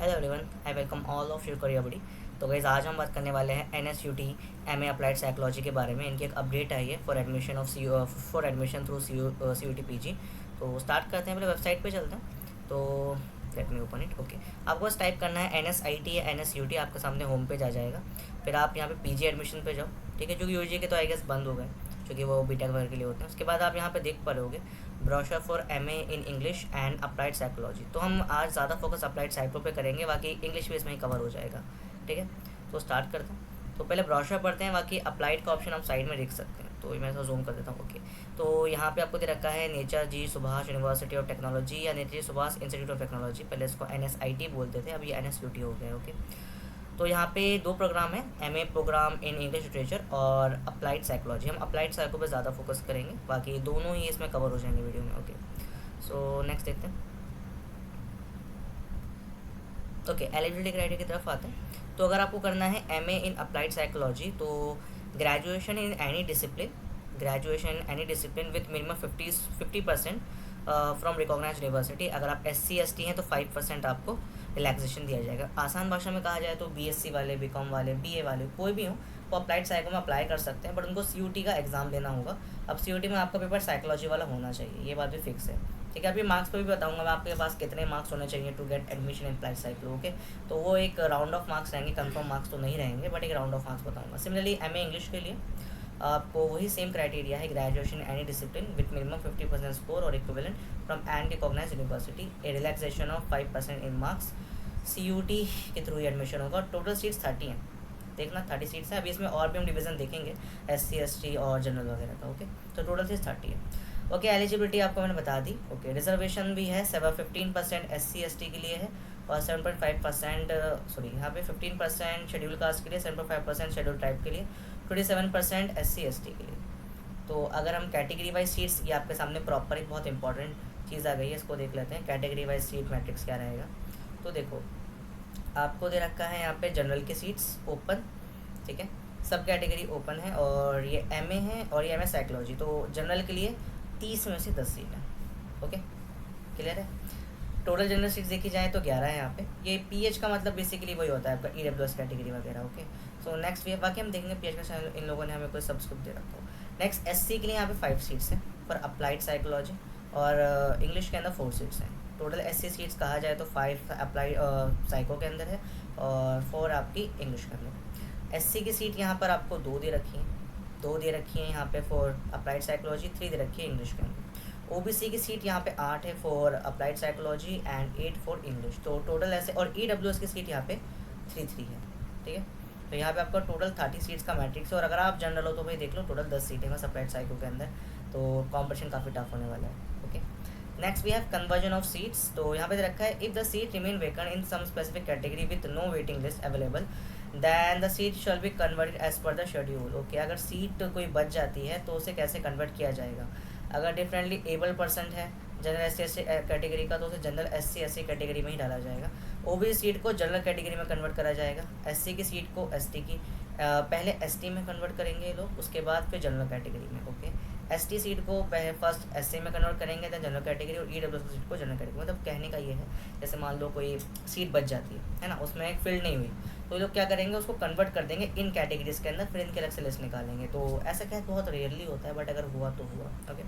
Hello everyone, I welcome all of your career buddy. तो guys आज हम बात करने वाले हैं NSUT MA अप्लाइड साइकोलॉजी के बारे में। इनकी एक अपडेट आई है for admission through CUT PG। तो स्टार्ट करते हैं, पहले वेबसाइट पे चलते हैं। तो let me open it. Okay, आपको बस टाइप करना है NSIT या NSUT, आपके सामने होम पेज आ जाएगा। फिर आप यहाँ पे PG एडमिशन पे जाओ, ठीक है, क्योंकि UG के तो आई गेस बंद हो गए, क्योंकि वो बीटेक वगैरह के लिए होते हैं। उसके बाद आप यहाँ पे देख पा रहे होगे brochure for MA in English and applied psychology. तो हम आज ज़्यादा फोकस अप्लाइड साइको पे करेंगे, बाकी इंग्लिश भी इसमें ही कवर हो जाएगा, ठीक है। तो स्टार्ट करते हैं। तो पहले ब्रोशर पढ़ते हैं, बाकी अप्लाइड का ऑप्शन आप साइड में देख सकते हैं। तो मैं थोड़ा जूम कर देता हूँ। ओके, तो यहाँ पे आपको दे रखा है Netaji Subhash university of technology या Netaji Subhash institute of technology. पहले इसको NSIT बोलते थे, अब ये NSUT हो गया। ओके, तो यहाँ पे दो प्रोग्राम है, MA program in English literature और अप्लाइड साइकोलॉजी। हम अप्लाइड साइको पे ज़्यादा फोकस करेंगे, बाकी दोनों ही इसमें कवर हो जाएंगे वीडियो में। ओके, सो नेक्स्ट देखते हैं। ओके, एलिजिबिलिटी क्राइटेरिया की तरफ आते हैं। तो अगर आपको करना है MA इन अप्लाइड साइकोलॉजी, तो graduation in any discipline with minimum 50% from recognise university. अगर आप SC ST हैं तो 5% आपको रिलैक्सेशन दिया जाएगा। आसान भाषा में कहा जाए तो BSc वाले, BCom वाले, BA वाले कोई भी हो वो अप्लाइड साइको में अप्लाई कर सकते हैं, बट उनको CUT का एग्ज़ाम देना होगा। अब CUT में आपका पेपर साइकोलॉजी वाला होना चाहिए, ये बात भी फिक्स है, ठीक है। अभी मार्क्स पे भी बताऊंगा मैं आपके पास कितने मार्क्स होने चाहिए to get admission in applied psycho. Okay, तो वो एक राउंड ऑफ मार्क्स रहेंगे, कंफर्म मार्क्स तो नहीं रहेंगे, बट एक राउंड ऑफ मार्क्स बताऊंगा। सिमिलरली MA इंग्लिश के लिए आपको वही सेम क्राइटेरिया है, graduation any discipline with minimum 50% score और equivalent from an recognise university, a relaxation of 5% in marks. CUT के थ्रू एडमिशन होगा। टोटल सीट्स 30 हैं, देखना 30 सीट्स हैं। अभी इसमें और भी हम डिवीज़न देखेंगे SC ST और जनरल वगैरह का। ओके, तो टोटल सीट्स 30 है। ओके, एलिजिबिलिटी आपको मैंने बता दी। ओके, रिजर्वेशन भी है, 15% SC ST के लिए है और 7.5% सॉरी यहाँ पे 15% शेड्यूल कास्ट के लिए, 7.5% शेड्यूल ट्राइब के लिए, 27% SC ST के लिए। तो अगर हम कैटेगरी वाइज सीट्स, ये आपके सामने प्रॉपर एक बहुत इंपॉर्टेंट चीज़ आ गई है, इसको देख लेते हैं। कैटेगरी वाइज सीट मैट्रिक्स क्या रहेगा। तो देखो, आपको दे रखा है यहाँ पे जनरल की सीट्स ओपन, ठीक है, सब कैटेगरी ओपन है, और ये MA है और ये MA साइकोलॉजी। तो जनरल के लिए 30 में से 10 सीट है। ओके, क्लियर है। टोटल जनरल सीट्स देखी जाए तो 11 है यहाँ पे। ये PH का मतलब बेसिकली वही होता है आपका EWS कैटेगरी वगैरह। ओके, सो नेक्स्ट भी है, बाकी हम देखेंगे PH का इन लोगों ने हमें कोई सब्सक्रिप्ट दे रखा हो। नेक्स्ट SC के लिए यहाँ पे 5 सीट्स हैं फॉर अप्लाइड साइकोलॉजी, और इंग्लिश के अंदर 4 सीट्स हैं। टोटल SC सीट्स कहा जाए तो 5 अप्लाइड साइको के अंदर है और 4 आपकी इंग्लिश के अंदर। SC की सीट यहाँ पर आपको 2 दे रखी हैं यहाँ पे फॉर अप्लाइड साइकोलॉजी, 3 दे रखी है इंग्लिश के अंदर। OBC की सीट यहाँ पे 8 है for applied psychology and 8 for English. तो टोटल ऐसे, और EWS की सीट यहाँ पे 3 है, ठीक है। तो यहाँ पे आपका टोटल 30 सीट्स का मैट्रिक्स है, और अगर आप जनरल हो तो भाई देख लो टोटल 10 सीटें हैं अप्लाइड साइको के अंदर, तो कॉम्पिटिशन काफ़ी टफ होने वाला है। Okay, next we have conversion of seats. तो यहाँ पे दे रखा है, if the seat remain vacant in some specific category with no waiting list available then the seat shall be converted as per the schedule. Okay, अगर seat कोई बच जाती है तो उसे कैसे कन्वर्ट किया जाएगा। अगर डिफरेंटली एबल पर्सन है जनरल SC कैटेगरी का, तो उसे जनरल SC SC कैटेगरी में ही डाला जाएगा। OBC सीट को जनरल कैटेगरी में कन्वर्ट करा जाएगा, SC की सीट को ST की पहले ST में कन्वर्ट करेंगे ये लोग, उसके बाद फिर जनरल कैटेगरी में। ओके, ST सीट को पहले फर्स्ट SC में कन्वर्ट करेंगे, दैन जनरल कैटेगरी, और EWS सीट को जनरल कैटेगरी। मतलब कहने का ये है, जैसे मान लो कोई सीट बच जाती है ना, उसमें एक फील्ड नहीं हुई, तो ये लोग क्या करेंगे, उसको कन्वर्ट कर देंगे इन कैटेगरीज के अंदर, फिर इनके अलग से लिस्ट निकालेंगे। तो ऐसा क्या बहुत रेयरली होता है, बट अगर हुआ तो हुआ। ओके,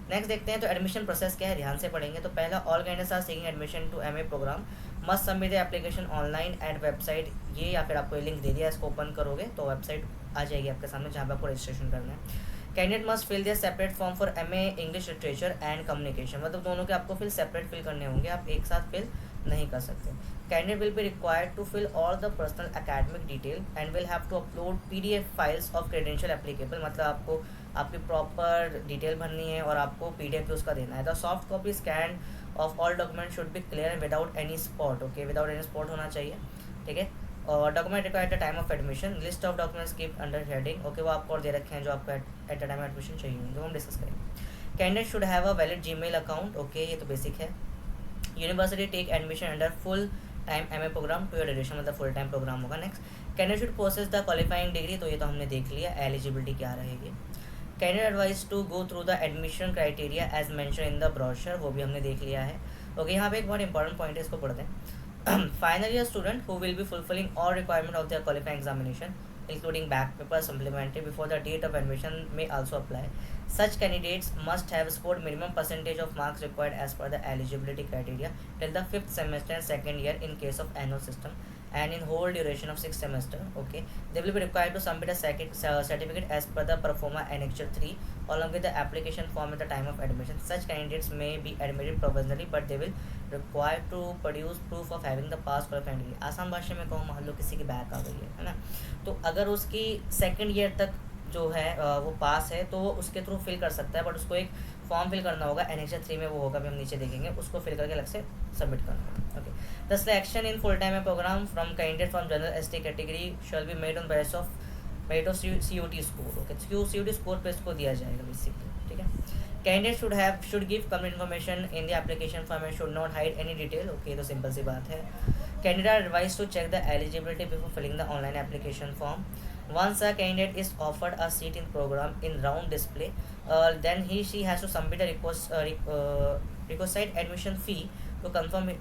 नेक्स्ट देखते हैं। तो एडमिशन प्रोसेस क्या है, ध्यान से पढ़ेंगे। तो पहला, all candidates are seeking admission to MA program must submit the application online at website. ये या फिर आपको ये लिंक दे दिया, इसको ओपन करोगे तो वेबसाइट आ जाएगी आपके सामने जहाँ पे आपको रजिस्ट्रेशन करना है। Candidate must fill their separate form for MA English literature and communication. मतलब दोनों के आपको फिल सेपरेट फिल करने होंगे, आप एक साथ फिल नहीं कर सकते। Candidate will be required to fill all the personal academic detail and will have to upload PDF files of credential applicable. मतलब आपको आपकी प्रॉपर डिटेल भरनी है और आपको PDF भी उसका देना है। The soft copy scan of all document should B clear without any spot. Okay, without any spot होना चाहिए, ठीक है। और document required at the time of admission, list of documents keep under heading. Okay, वो आपको और दे रखे हैं जो आपको at the time of admission चाहिए होंगे, वो हम डिस्कस करेंगे। Candidate should have a valid Gmail account. Okay, ये तो बेसिक है। University take admission under full time MA program to your duration, मतलब फुल टाइम प्रोग्राम होगा। Next, candidate should possess the qualifying degree. तो ये तो हमने देख लिया, एलिजिबिलिटी क्या रहेगी। Candidate advise to go through the admission criteria as mention in the brochure, वो भी हमने देख लिया है। ओके, यहाँ पे एक बहुत इंपॉर्टेंट पॉइंट है, इसको पढ़ते हैं। Final year student who will be fulfilling all requirement of their qualifying examination, including back papers supplementary before the date of admission, may also apply. Such candidates must have scored minimum percentage of marks required as per the eligibility criteria till the fifth semester and second year in case of annual system, and in whole duration of sixth semester. Okay, they will be required to submit a second certificate as per the Performa Annexure 3 along with the application form at the time of admission. Such candidates may be admitted provisionally, but they will required to produce proof of having the pass qualifying degree. आसान भाषा में कहूँ, मान लो किसी की back आ गई है ना, तो अगर उसकी सेकंड ईयर तक जो है वो पास है तो वो उसके थ्रू फिल कर सकता है, बट उसको एक फॉर्म फिल करना होगा, एनेक्चर 3 में वो होगा, भी हम नीचे देखेंगे, उसको फिल करके अलग से सबमिट करना होगा। Okay, the selection in full time program from candidate from general ST category shall be made on basis of merit of CUT score. Okay, CUT score पे इसको दिया जाएगा बेसिकली, ठीक है। Candidate should give complete information in the application form and should not hide any detail. Okay, तो simple सी बात है। Candidate are advise to check the eligibility before filling the online application form. Once a candidate is offered a seat in program in round display, then she has to submit a requisite admission fee to confirm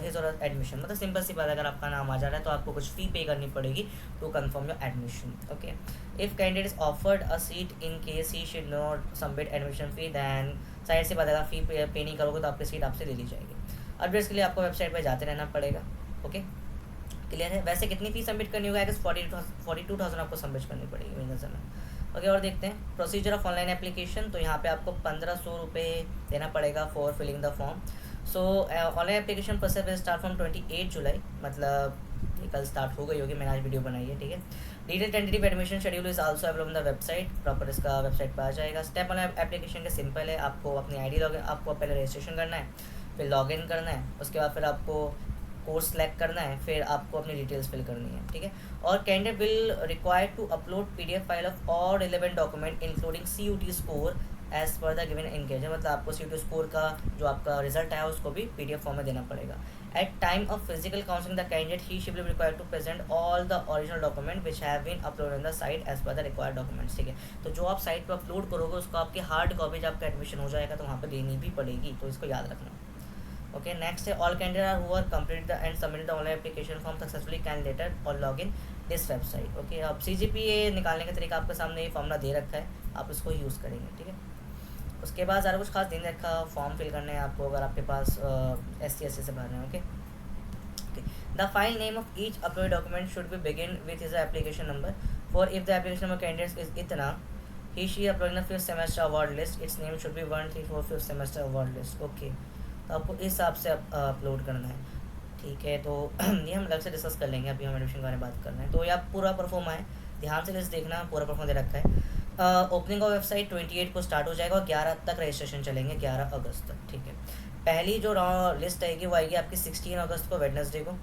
his or her admission। मतलब simple सी बात, अगर आपका नाम आ जा रहा है तो आपको कुछ फ़ी पे करनी पड़ेगी to confirm your admission। Okay, if candidate is offered a seat in case he should not submit admission fee, then side से बात, अगर फ़ी पे नहीं करोगे तो आपकी सीट आपसे ले ली जाएगी। अपडेट्स के लिए आपको वेबसाइट पर जाते रहना पड़ेगा। ओके, क्लियर है। वैसे कितनी फीस सबमिट करनी होगा? 42,000 आपको सबमिट करनी पड़ेगी मेरे नज़र में। ओके, और देखते हैं प्रोसीजर ऑफ ऑनलाइन एप्लीकेशन। तो यहाँ पे आपको 1500 रुपये देना पड़ेगा for filling the form. So online application process will start from 28 July, मतलब ये कल स्टार्ट हो गई होगी, मैंने आज वीडियो बनाई है, ठीक है। Detail tentative admission schedule is also available on the website, proper इसका वेबसाइट पर आ जाएगा। स्टेप ऑन एप्लीकेशन के सिंपल है, आपको अपनी ID लॉगिन, आपको पहले रजिस्ट्रेशन करना है, फिर लॉगिन करना है, उसके बाद फिर आपको कोर्स सेलेक्ट करना है, फिर आपको अपनी डिटेल्स फिल करनी है, ठीक है। और candidate will require to upload PDF file of all relevant document including CUT score as per the given engagement. मतलब आपको CUT स्कोर का जो आपका रिजल्ट आया उसको भी PDF फॉर्म में देना पड़ेगा। At time of physical counselling the candidate he should be required to present all the original document which have been upload on the site as per the required documents, ठीक है। तो जो आप site पर upload करोगे उसको आपकी hard copy जब आपका एडमिशन हो जाएगा तो वहाँ पर देनी भी पड़ेगी, तो इसको याद रखना। ओके, नेक्स्ट है all candidate who are complete the and submit the online application form successfully can later और log in this website. Okay, अब CGPA निकालने का तरीका आपके सामने ये फॉर्मूला दे रखा है, आप इसको यूज़ करेंगे, ठीक है। उसके बाद ज़्यादा कुछ खास दिन रखा, फॉर्म फिल करने हैं आपको अगर आपके पास SC/ST से भरना है। Okay, the file name of each upload document should be begin with his application number. For if the application number candidate is इतना ही she uploading the 5th semester award list, its name should be 1 3 4 5th semester award list. Okay, तो आपको इस हिसाब से upload करना है, ठीक है। तो ये हम अलग से डिस्कस कर लेंगे, अभी हम एडमिशन के बारे में बात करना है। तो ये आप पूरा परफॉर्मा है, ध्यान से लिस्ट देखना, पूरा परफॉर्म दे रखा है। ओपनिंग ऑफ वेबसाइट 28 को स्टार्ट हो जाएगा और 11 तक रजिस्ट्रेशन चलेंगे, 11 अगस्त तक, ठीक है। पहली जो लिस्ट आएगी वो आएगी आपकी 16 अगस्त को, वेडनेसडे को।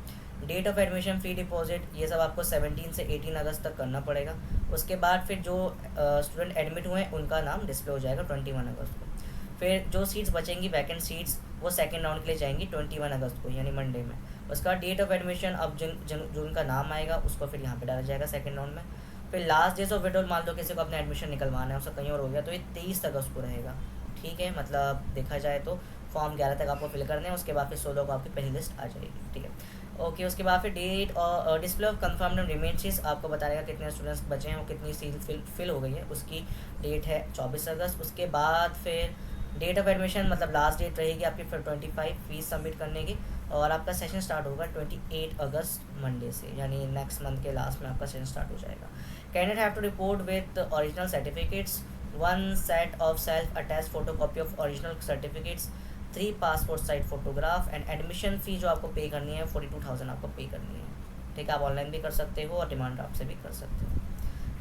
Date of admission, fee deposit, ये सब आपको 17 से 18 अगस्त तक करना पड़ेगा। उसके बाद फिर जो स्टूडेंट एडमिट हुए हैं उनका नाम डिस्प्ले हो जाएगा 21 अगस्त को। फिर जो सीट्स बचेंगी वैकेंट सीट्स वो सेकंड राउंड के लिए जाएंगी 21 अगस्त को, यानी मंडे में। उसका डेट ऑफ एडमिशन, अब जो उनका नाम आएगा उसको फिर यहाँ पे डाला जाएगा सेकंड राउंड में। फिर लास्ट डेज ऑफ विड्रॉल, मान लो किसी को अपना एडमिशन निकलवाना है, उसका कहीं और हो गया, तो ये 23 अगस्त को रहेगा, ठीक है। मतलब देखा जाए तो फॉर्म 11 तक आपको फिल करने हैं, उसके बाद फिर 16 को आपकी पहली लिस्ट आ जाएगी, ठीक है। ओके, उसके बाद फिर डेट और डिस्प्ले ऑफ कन्फर्म्ड रिमेंसीज आपको बताएगा कितने स्टूडेंट्स बचे हैं और कितनी सीट फिल हो गई है, उसकी डेट है 24 अगस्त। उसके बाद फिर डेट ऑफ एडमिशन, मतलब लास्ट डेट रहेगी आपकी फिर 25 फीस सबमिट करने की, और आपका सेशन स्टार्ट होगा 28 अगस्त मंडे से, यानी नेक्स्ट मंथ के लास्ट में आपका सेशन स्टार्ट हो जाएगा। Candidate have to report with original certificates, 1 set of self attach photocopy of original certificates, 3 passport size photograph, and admission fee जो आपको पे करनी है 42,000 आपको पे करनी है, ठीक है। आप ऑनलाइन भी कर सकते हो और डिमांड ड्राफ्ट से भी कर सकते हो,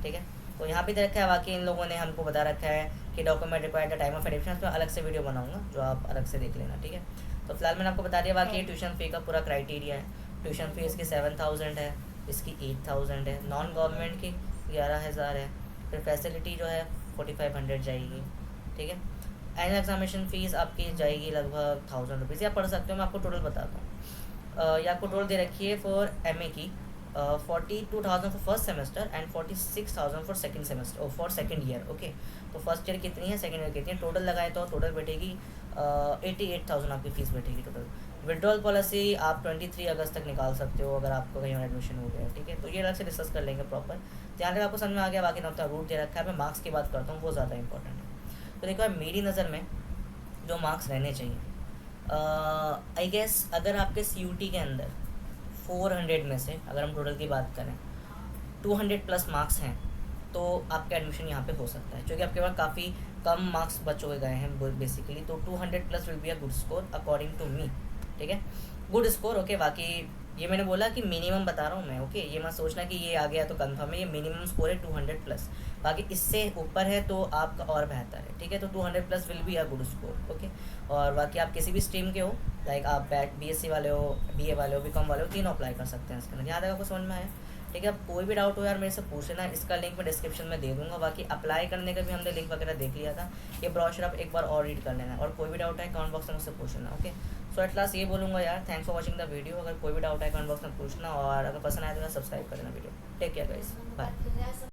ठीक है। तो यहाँ पे रखा है, बाकी इन लोगों ने हमको बता रखा है कि document required time of admission, पर अलग से वीडियो बनाऊंगा जो आप अलग से देख लेना, ठीक है। तो फिलहाल मैंने आपको बता दिया, बाकी ये ट्यूशन फ़ी का पूरा क्राइटेरिया है। ट्यूशन फ़ी इसकी 7,000 है, इसकी 8,000 है, नॉन गवर्नमेंट की 11,000 है, फिर फैसिलिटी जो है 4,500 जाएगी, ठीक है। एनुअल एग्जामिनेशन फ़ीस आपकी जाएगी लगभग 1,000 रुपीज़, या पढ़ सकते हो, मैं आपको टोटल बताता हूँ। ये आपको टोटल दे रखी है फॉर MA की 42,000 for first semester and 46,000 for second semester for second year. Okay, तो फर्स्ट ईयर कितनी है, सेकंड ईयर कितनी है, टोटल लगाए तो टोटल बैठेगी 88,000 आपकी फ़ीस बैठेगी टोटल। विड्रॉल पॉलिसी आप 23 अगस्त तक निकाल सकते हो अगर आपको कहीं और एडमिशन हो गया, ठीक है। तो ये अलग से डिस्कस कर लेंगे प्रॉपर, जहाँ तक आपको समझ में आ गया। बाकी ना अपना रूट दे रखा है, मैं मार्क्स की बात करता हूँ, वो ज़्यादा इंपॉर्टेंट है। तो देखो मेरी नज़र में जो मार्क्स रहने चाहिए, आई गेस अगर आपके CUT के अंदर 400 में से अगर हम टोटल की बात करें 200 प्लस मार्क्स हैं तो आपका एडमिशन यहाँ पे हो सकता है, क्योंकि आपके पास काफ़ी कम मार्क्स बच हुए गए हैं बेसिकली। तो 200 plus will be a good score according to me, ठीक है, गुड स्कोर। ओके, बाकी ये मैंने बोला कि मिनिमम बता रहा हूँ मैं। ओके, ये मत सोचना कि ये आ गया तो कंफर्म है, ये मिनिमम स्कोर है 200 प्लस। बाकी इससे ऊपर है तो आपका और बेहतर है, ठीक है। तो 200 plus will be a good score. Okay, और बाकी आप किसी भी स्ट्रीम के हो, लाइक आप BSc वाले हो, BA वाले हो, BCom वाले हो, तीनों अप्लाई कर सकते हैं इसके अंदर। यहाँ तक आपको समझ में आया, ठीक है। अब कोई भी डाउट हो यार मेरे से पूछ लेना, इसका लिंक मैं डिस्क्रिप्शन में दे दूंगा। बाकी अप्लाई करने का भी हमने लिंक वगैरह देख लिया था, ये ब्रोशर आप एक बार और रीड कर लेना, और कोई भी डाउट है कमेंट बॉक्स में मुझसे पूछ लेना। ओके, सो एट लास्ट ये बोलूँगा यार, thanks for watching the video. अगर कोई भी डाउट है कमेंट बॉक्स में पूछना, और अगर पसंद आए तो सब्सक्राइब कर देना video. Take care guys, bye.